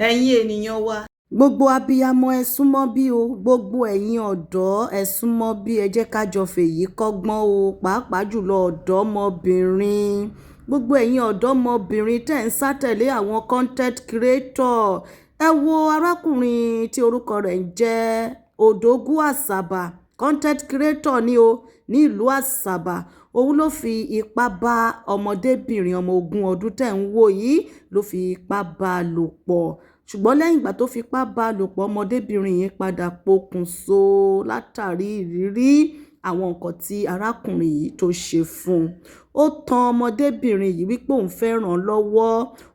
ẹ̀yin ènìyàn wa. Gbogbo abiyamọ ẹ súnmọ́ bí o, gbogbo ẹ̀yin ọ̀dọ́ ẹ súnmọ́ bí, ẹ jẹ́ ká jọ fèyí kọ́gbọ́n o, pàápàá jùlọ ọ̀dọ́mọbìnrin. Gbogbo ẹ̀yin ọ̀dọ́mọbìnrin tẹ́ ń sátẹ̀lé àwọn content creator. Ẹ wo arákùnrin tí orúkọ rẹ̀ ń jẹ́ Odogwu Asaba, content creator ni o, ní ìlú Asaba. Òun ló fi ipá bá ọmọdébìnrin ọmọ 20 ọdún tẹ́ ń wò yìí, ló fi ipá bá a lò pọ̀. Ṣùgbọ́n lẹ́yìn ìgbà tó fipá bá a lò pọ̀, ọmọdébìnrin yìí padà pokùnso látàrí ìrírí àwọn nǹkan tí arákùnrin yìí tó ṣe fún un. Ó tan ọmọdébìnrin yìí wípé òun fẹ́ ràn án lọ́wọ́,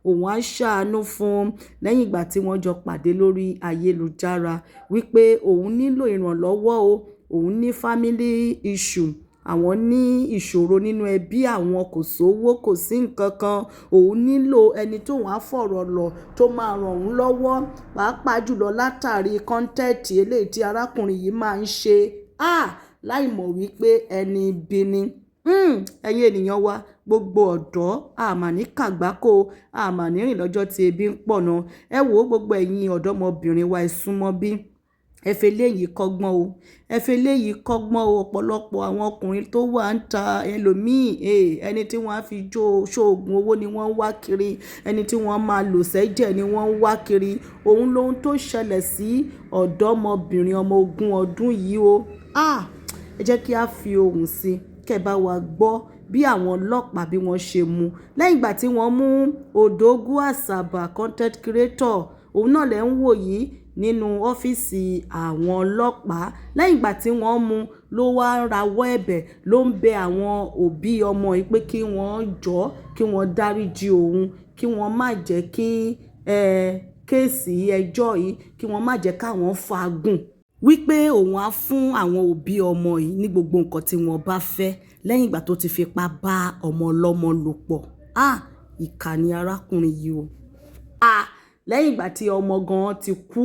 òun á ṣàánú fún un lẹ́yìn ìgbà tí wọ́n jọ pàdé lórí ayélujára wípé òun nílò ìrànlọ́wọ́ o, òun ní family issue, àwọn ní ìṣòro nínú ẹbí àwọn, kò sówó kò sí nǹkan kan, òun nílò ẹni tóun á fọ̀rọ̀ lọ̀ tó máa ràn òun lọ́wọ́, pàápàá jùlọ látàrí kọ́ńtẹ́ẹ̀tì eléyìí tí arákùnrin yìí máa ń ṣe láì mọ̀ wípé ẹni ibi ni. Ẹ̀yin ènìyàn wa, gbogbo ọ̀dọ́ àmà ní kàgbákò, àmà ní rìn lọ́jọ́ tí ebi ń pọ̀ náà. Ẹ wo gbogbo ẹ̀yin ọ̀dọ́mọbìnrin wa, ẹ súnmọ́ bí, ẹ fi eléyìí kọ́gbọ́n o, ẹ fi eléyìí kọ́gbọ́n o. Ọ̀pọ̀lọpọ̀ àwọn ọkùnrin tó wà ń ta ẹlòmíì, ẹni tí wọ́n á fi ṣoògùn owó ni wọ́n ń wá kiri, ẹni tí wọ́n máa lò sẹ́jẹ̀ ni wọ́n ń wá kiri. Òun lohun tó ṣẹlẹ̀ sí ọ̀dọ́mọbìnrin ọmọ 20 ọdún yìí o. Ẹ jẹ́ kí a fi ohùn sí kẹ́ bá wa gbọ́ bí àwọn ọlọ́pàá bí wọ́n ṣe mú lẹ́yìn ìgbà tí wọ́n mú Odogwu Asaba, content creator. Òun náà lẹ́ ń wò yìí nínú ọ́fíìsì àwọn ọlọ́pàá. Lẹ́yìn ìgbà tí wọ́n mú, ló wá ń rawọ́ ẹ̀bẹ̀, ló ń bẹ àwọn òbí ọmọ yìí pé kí wọ́n jọ̀ọ́, kí wọ́n dáríjì òun, kí wọ́n má jẹ́ kí kéèsì ẹjọ́ yìí, kí wọ́n má jẹ́ káwọn fagùn, wípé òun á fún àwọn òbí ọmọ yìí ní gbogbo nǹkan tí wọ́n bá fẹ́ lẹ́yìn ìgbà tó ti fipá bá ọmọ ọlọ́mọ lò pọ̀. Ìkà ni arákùnrin yìí o. Lẹ́yìn ìgbà tí ọmọ gan ti kú,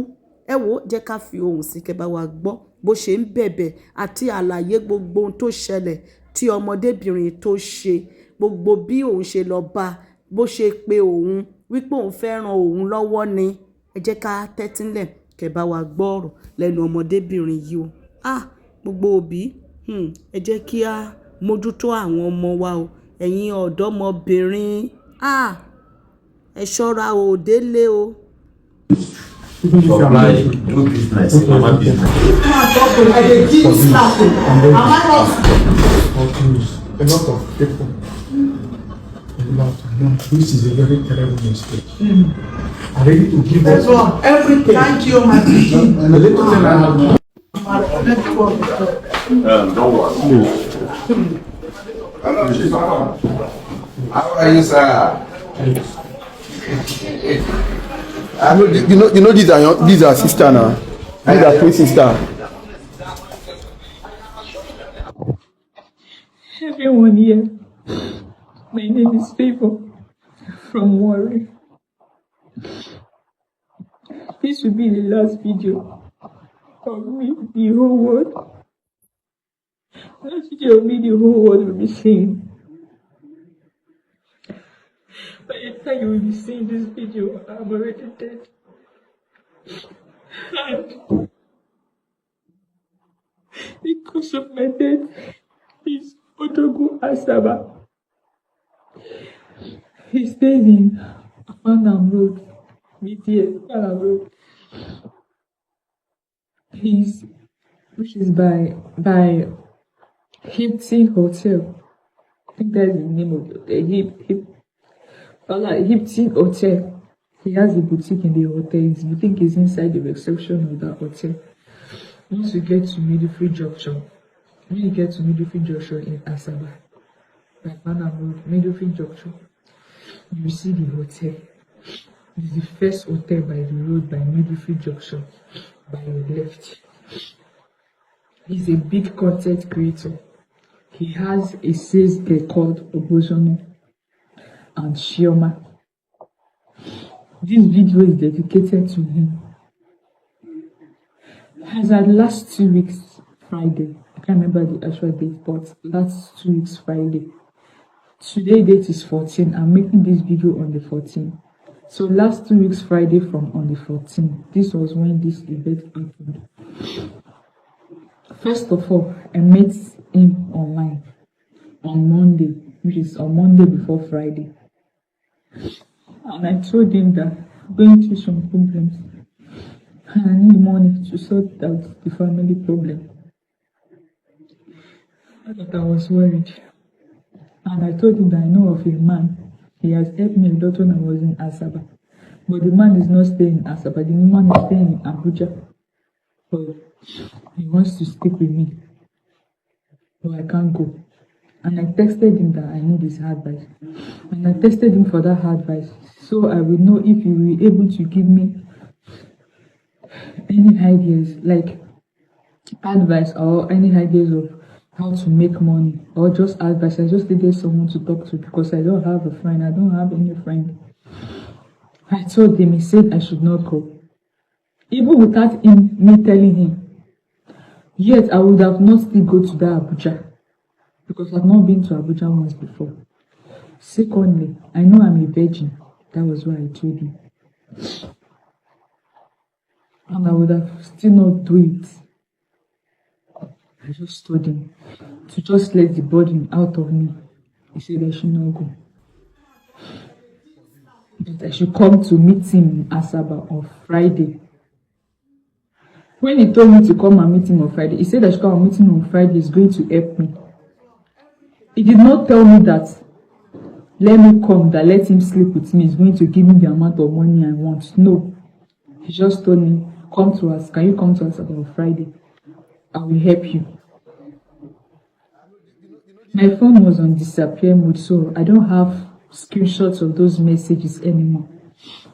ẹ wo, jẹ́ ká fi ohùn sí kẹ́ bá wa gbọ́ bó ṣe ń bẹ̀bẹ̀ àti àlàyé gbogbo ohun tó ṣẹlẹ̀ tí ọmọdébìnrin tó ṣe, gbogbo bí òun ṣe lọ bá, bó ṣe pé òun wípé òun fẹ́ ran òun lọ́wọ́ ni. Ẹ jẹ́ ká tẹ́tílẹ̀ kẹ́ bá wa gbọ́ ọ̀rọ̀ lẹ́nu ọmọdébìnrin yìí o. Gbogbo òbí, ẹ jẹ́ kí a mójútó àwọn ọmọ wa o. Ẹ̀yin ọ̀dọ́mọbìnrin, ẹ ṣọ́ra o, délé o. Supply, do business, mama business. A lot of people. This is a very terrible mistake. I'm ready to give up everything. Thank you, my teacher. And a little thing I have. Don't worry. How are you, sir? I know, you know these are sister now. These are twin sister. Everyone here, my name is Fèyí from Mọbinrin. This will be the last video of me, the whole world. Last video of me, the whole world will be seeing. By the time you will be seeing this video, I'm already dead. And the cause of my death is Odogwu Asaba. He stays in Afanam Road, BTS, Afanam Road. Which is by Hilton Hotel. I think that's the name of the Hilton Hotel. He has a boutique in the hotel. His boutique is inside the reception of that hotel. Once you get to Mọbinrin Junction, when you get to Mọbinrin Junction in Asaba, by Panam Road, Mọbinrin Junction, you see the hotel. It's the first hotel by the road by Mọbinrin Junction, by your left. He's a big content creator. He has a sales girl called Obozono and Shioma. This video is dedicated to him. As at last 2 weeks, Friday, I can't remember the actual date, but last 2 weeks, Friday. Today date is 14. I'm making this video on the 14th. So last 2 weeks, Friday from on the 14th, this was when this event happened. First of all, I met him online on Monday, which is on Monday before Friday. And I told him that I'm going through some problems and I need money to sort out the family problem. But I was worried. And I told him that I know of a man. He has helped me a lot when I was in Asaba. But the man is not staying in Asaba. The man is staying in Abuja. But he wants to stick with me. So I can't go. And I texted him that I need his advice. And I texted him for that advice. So I will know if he will be able to give me any ideas, like advice or any ideas of how to make money, or just advice. I just needed someone to talk to because I don't have a friend. I don't have any friend. I told him, he said I should not go. Even without me telling him. Yet I would have not still go to that Abuja because I've not been to Abuja once before. Secondly, I know I'm a virgin. That was what I told him. And I would have still not do it. I just told him to just let the burden out of me. He said I should not go. That I should come to meet him in Asaba on Friday. When he told me to come and meet him on Friday, he said I should come and meet him on Friday. He's going to help me. He did not tell me that let me come, that let him sleep with me. He's going to give me the amount of money I want. No. He just told me, come to us. Can you come to us on Friday? I will help you. My phone was on disappear mode, so I don't have screenshots of those messages anymore.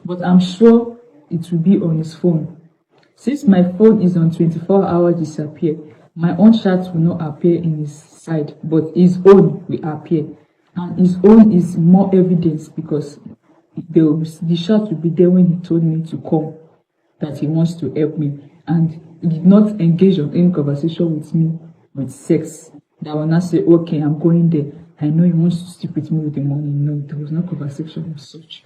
But I'm sure it will be on his phone. Since my phone is on 24-hour disappear, my own chat will not appear in his side, but his own will appear. And his own is more evidence because the chat will be there when he told me to come, that he wants to help me. And he did not engage in any conversation with me with sex. That will not say, okay, I'm going there. I know he wants to sleep with me with the money. No, there was no conversation of such.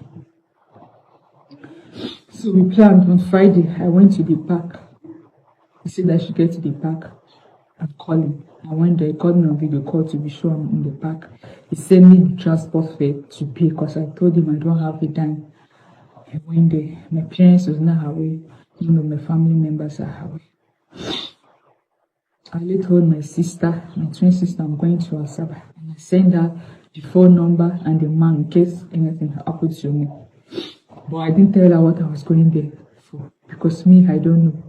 So we planned on Friday. I went to the park. He said I should get to the park and call him. I went there, he called me on video call to be sure I'm in the park. He sent me the transport fare to pay because I told him I don't have a dime. I went there. My parents was not away. None of my family members are away. I later told my sister, my twin sister, I'm going to Asaba. And I sent her the phone number and the man in case anything happened to me. But I didn't tell her what I was going there for because me, I don't know.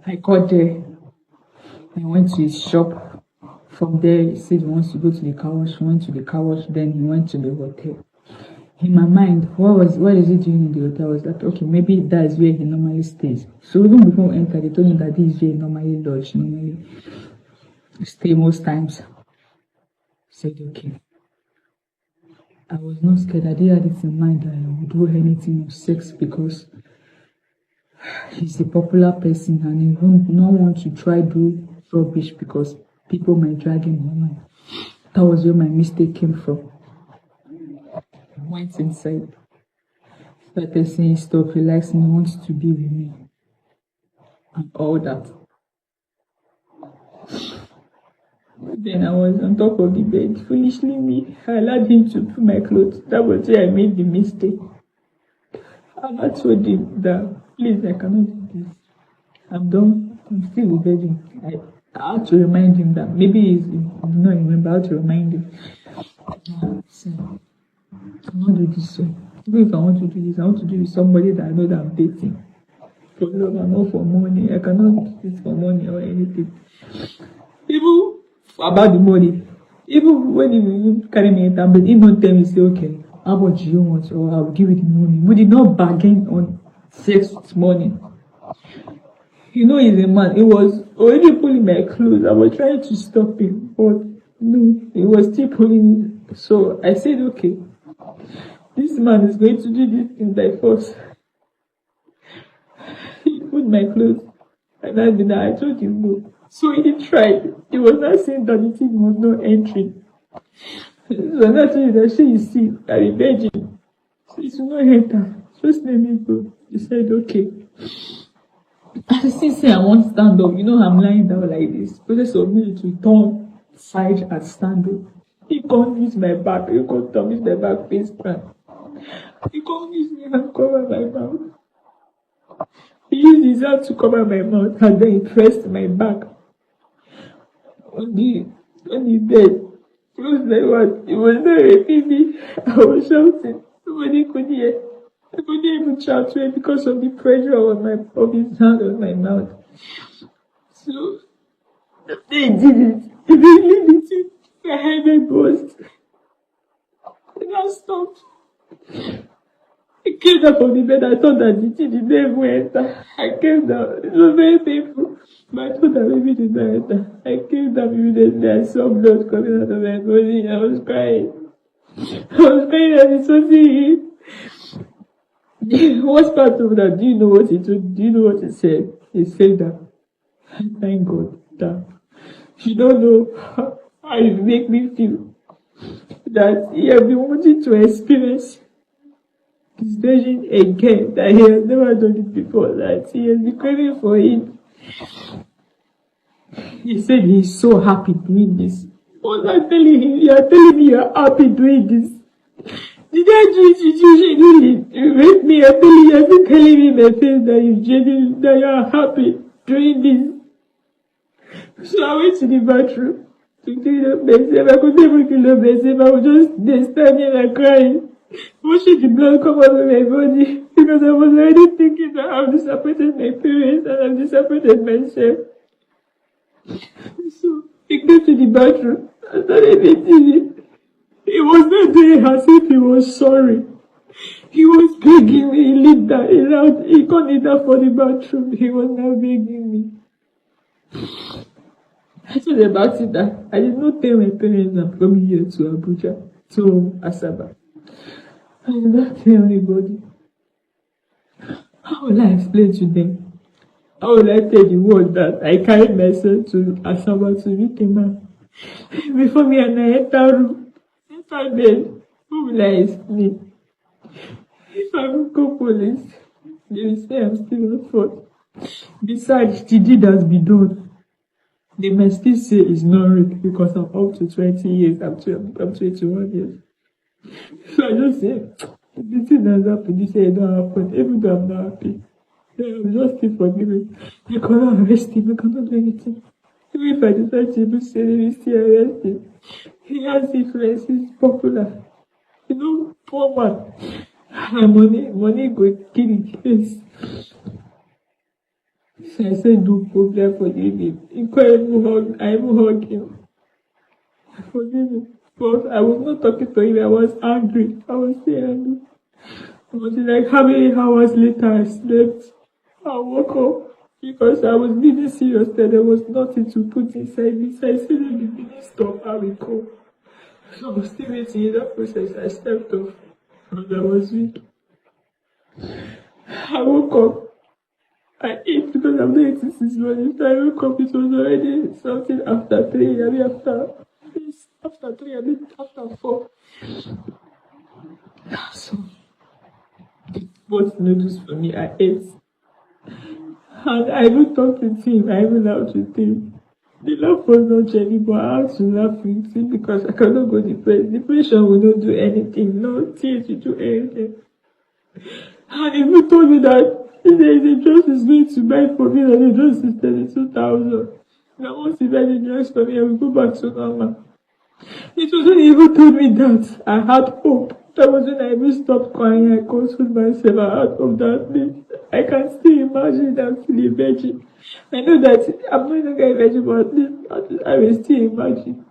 I got there. I went to his shop. From there, he said he wants to go to the car wash. He went to the car wash, then he went to the hotel. In my mind, what is he doing in the hotel? I was like, okay, maybe that is where he normally stays. So even before we entered, they told me that this is where he normally lodge, normally stay most times. I said, okay. I was not scared. I didn't have it in mind that I would do anything of sex because he's a popular person and he won't not want to try do rubbish because people might drag him online. That was where my mistake came from. I went inside. Started saying stuff, he likes me, wants to be with me. And all that. Then I was on top of the bed. Foolishly me, I allowed him to put my clothes. That was where I made the mistake. And I told him that, please, I cannot do this. I'm done. I'm still a virgin. I had to remind him that maybe he's not remember how to remind him. So, I cannot do this. So, even if I want to do this, I want to do it with somebody that I know that I'm dating. For love and not for money. I cannot do this for money or anything. Even about the money. Even when he carry me in tablet, he don't tell me, say, okay, how much do you want? Or I'll give you the money. We did not bargain on sex with money. You know he's a man. He was already pulling my clothes. I was trying to stop him, but no, he was still pulling it. So I said, okay, this man is going to do this thing by force. He put my clothes, and I told him no. So he tried. He was not saying that the thing was not entering. So I told him that she is sick, I'm a virgin. It will not enter. Just let me go. He said, okay. I still say I won't stand up. You know, I'm lying down like this. Process of me to turn side and stand up. He can't use my back. He can't use my back face plan. He can't use me and cover my mouth. He used his hand to cover my mouth and then he pressed my back on the bed. It was like what? It was not raping me. I was shouting. Nobody could hear. I couldn't even shout to it because of the pressure of his hand on my mouth. So they did it. They really did it. My head burst. And I stopped. I came down from the bed. I thought that the thing did not even enter. I came down. It was very painful. But I thought that maybe it did not enter. I came down immediately. I saw blood coming out of my body. I was crying. I was crying and it was seeing. What's part of that? Do you know what he told? Do you know what he said? He said that, thank God that you don't know how you make me feel. That he has been wanting to experience this version again, that he has never done it before, that he has been craving for it. He said he's so happy doing this. Was I telling him, you are telling me you're happy doing this? Did I do it with you genuinely? You make me happy. You have been telling me in my face that you are happy doing this. So I went to the bathroom to clean up myself. I couldn't even clean up myself. I was just there standing and crying, watching the blood come out of my body because I was already thinking that I've disappointed my parents and I've disappointed myself. So he came to the bathroom and started beating me. He was not doing as if he was sorry. He was begging me. He lit that. He couldn't eat that for the bathroom. He was now begging me. I told about it that I did not tell my parents I'm coming here to Abuja, to Asaba. I did not tell anybody. How will I explain to them? How will I tell the world that I carried myself to Asaba to meet a man? Before me and I enter room. Then, who will I explain? If I will call police, they will say I'm still at fault. Besides, the deed has been done. They may still say it's not rape because I'm up to 20 years, I'm 21 years. So I just say, the thing has happened, they say it don't happen, even though I'm not happy. I'm just still forgiving. I cannot arrest him, I cannot do anything. Even if I decide to even say they will still arrest him. He has influence, he's popular. You know, poor man. And money go kill the case. So I said, no problem, forgive him. I even hug him. Forgive him. But I was not talking to him, I was angry. I was still angry. It was like how many hours later I slept. I woke up because I was really serious that there was nothing to put inside me. So I said, in the midst of how we go. So I was still waiting in that process. I stepped off and I was weak. I woke up. I ate because I'm not eating since morning. So I woke up, it was already something after 3. I mean after 3, I mean after 4. So they bought noodles for me. I ate. And I even talked with him. I even laughed with him. The laugh was not genuine, but I had to laugh with him because I cannot go depressed. Depression will not do anything. No tears will do anything. And he even told me that if there is a dress he's going to buy for me, and the dress is 32,000. Now once he buys the dress for me, I will go back to normal. It was when he even told me that I had hope. That was when I even stopped crying. I consoled myself. I had hope that I can still imagine that I'm still a virgin. I know that I'm no longer a virgin, but at least I will still imagine.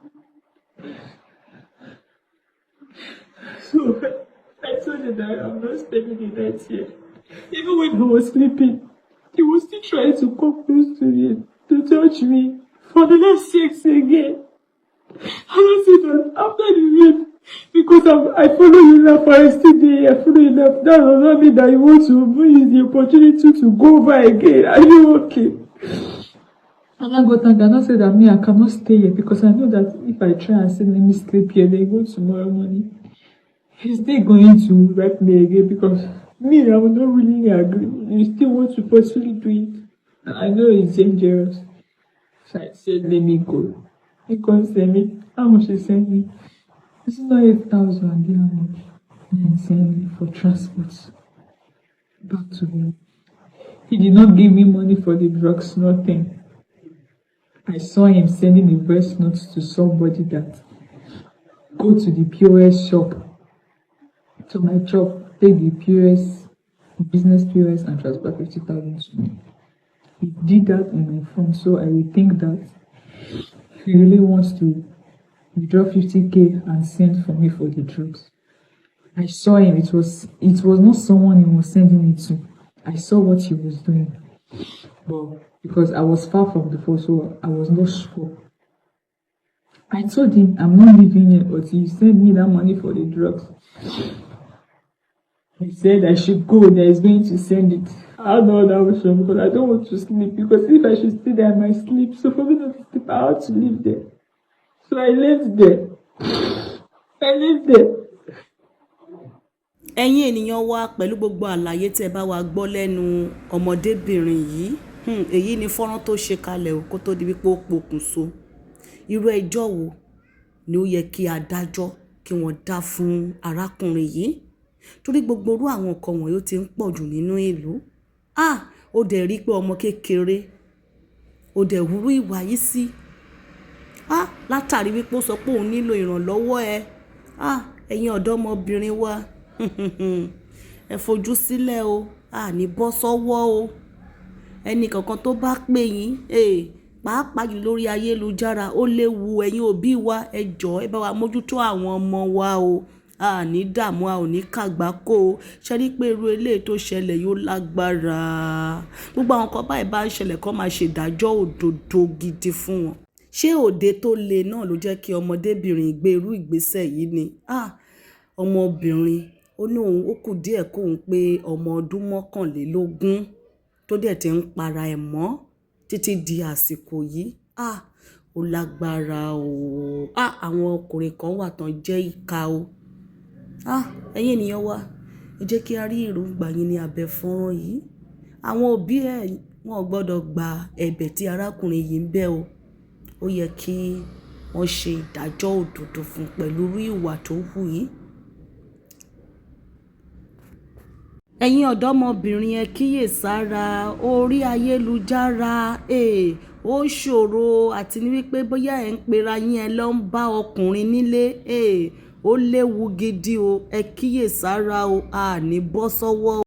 So I told him that I'm not spending the night here. Even when I was sleeping, he was still trying to come close to me, to touch me for the next 6 again. And I said that after the rape, because I follow you now for yesterday, I follow you now, that does not mean that you want to use the opportunity to go over again. Are you okay? And I got angry and I said that I cannot stay here because I know that if I try and say let me sleep here, they go tomorrow morning. he's still going to write me again because me, I will not really agree. You still want to forcefully do it. And I know it's dangerous. So I said, let me go. He can't send me. How much he sent me? It's not 8,000. How much? And he sent me for transport back to him. He did not give me money for the drugs, nothing. I saw him sending a voice note to somebody that go to the POS shop, to my shop, take the POS, business POS, and transfer 50,000 to me. He did that on my phone, so I will think that he really wants to withdraw 50K and send for me for the drugs. I saw him. It was not someone he was sending it to. I saw what he was doing, but because I was far from the phone, so I was not sure. I told him I'm not leaving it until you send me that money for the drugs. He said I should go there. He's going to send it. I had no other option because I don't want to sleep. Because if I should stay there, I might sleep. So for me not to sleep, I had to live there. So I left there. I lived there. Ẹ̀yin ènìyàn wa pẹ̀lú gbogbo àlàyé tẹ́ bá wa gbọ́ lẹ́nu ọmọdébìnrin yìí, èyí ni fọ́nrán tó ṣe kalẹ̀ o kó tó di wípé ó pokùnso. Irú ẹjọ́ wo ni ó yẹ kí adájọ́ kí wọ́n dá fún arákùnrin yìí? Torí gbogbo irú àwọn nǹkan wọ̀nyí ó ti ń pọ̀ jù nínú ìlú. Ó dẹ̀ rí pé ọmọ kékeré ó dẹ̀ hurú ìwà yìí sí. Látàrí wípé ó sọ pé òun nílò ìrànlọ́wọ́ ẹ. Ẹ̀yin ọ̀dọ́mọbìnrin wa, ẹ fojú sílẹ̀ o, ní bọ́ sọ́wọ́ o. Ẹni kankan tó bá pè yín, pàápàá jù lórí ayélujára, ó léwu. Ẹ̀yin òbí wa, ẹ jọ̀ọ́ ẹ bá wa mójútó àwọn ọmọ wa o. Ní dààmú, a ò ní kàgbákò. Ṣé rí pé irú eléyìí tó ṣẹlẹ̀ yóò lágbára. Gbogbo àwọn kan báyìí bá ń ṣẹlẹ̀ kó máa ṣe ìdájọ́ òdodo gidi fún wọn. Ṣé òde tó le náà ló jẹ́ kí ọmọdébìnrin gbé irú ìgbésẹ̀ yìí ni? Ọmọbìnrin ó ní òun ó kù díẹ̀ kóun pé ọmọ ọdún 21 tó dẹ̀ ti ń para ẹ̀ mọ́ títí di àsìkò yìí. Ó lágbára o. Àwọn ọkùnrin kan wà tán jẹ́ ìkà o. Ẹ̀yin ènìyàn wa, ẹ jẹ́ kí a rí èròǹgbà yín ní abẹ́ fọ́nrán yìí. Àwọn òbí ẹ̀ wọn ò gbọ́dọ̀ gba ẹ̀bẹ̀ tí arákùnrin yìí ń bẹ̀ o. Ó yẹ kí wọ́n ṣe ìdájọ́ òdodo fún pẹ̀lú irú ìwà tó hù yìí. Ẹ̀yin ọ̀dọ́mọbìnrin ẹ kíyèsára orí ayélujára. Ó ṣòro àti ní wípé bóyá ẹ̀ ń pera yín ẹ lọ ń bá ọkùnrin nílé. Ó léwu gidi o. Ẹ kíyèsára o, ní bọ́ sọ́wọ́.